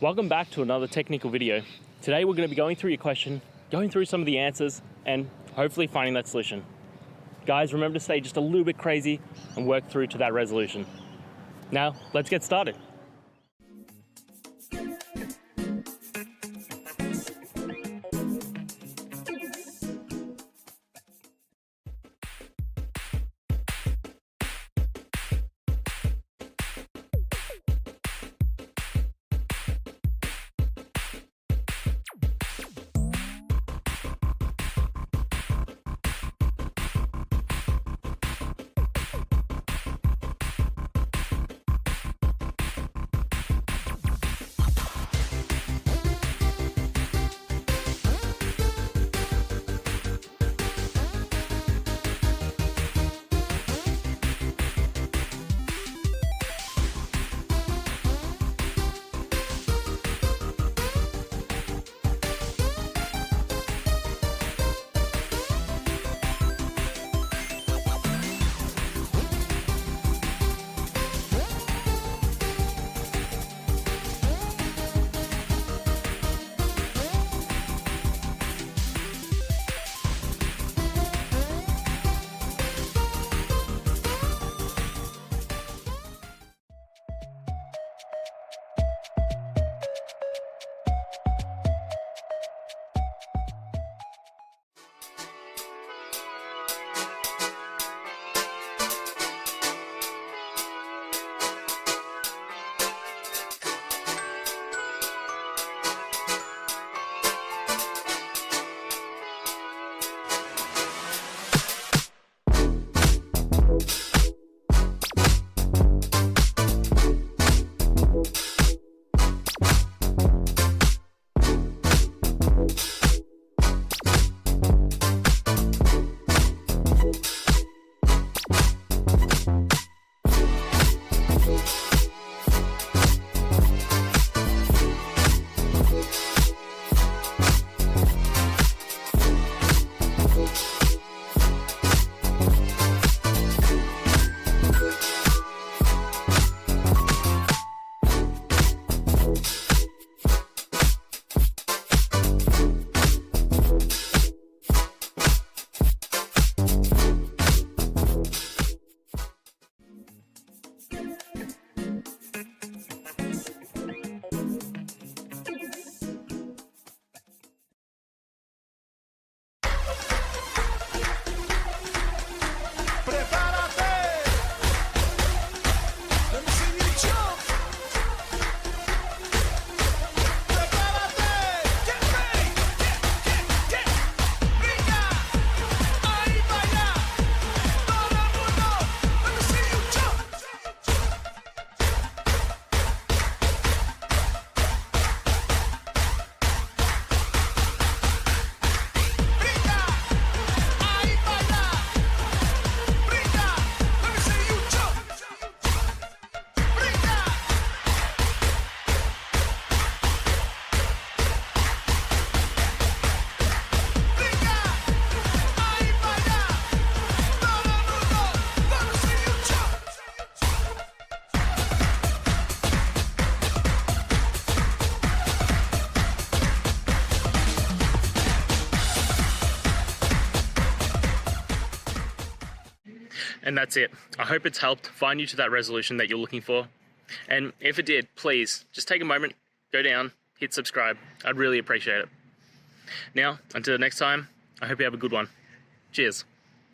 Welcome back to another technical video. Today we're going to be going through your question, going through some of the answers, and hopefully finding that solution. Guys, remember to stay just a little bit crazy and work through to that resolution. Now, let's get started. And that's it. I hope it's helped find you to that resolution that you're looking for. And if it did, please just take a moment, go down, hit subscribe. I'd really appreciate it. Now, until next time, I hope you have a good one. Cheers.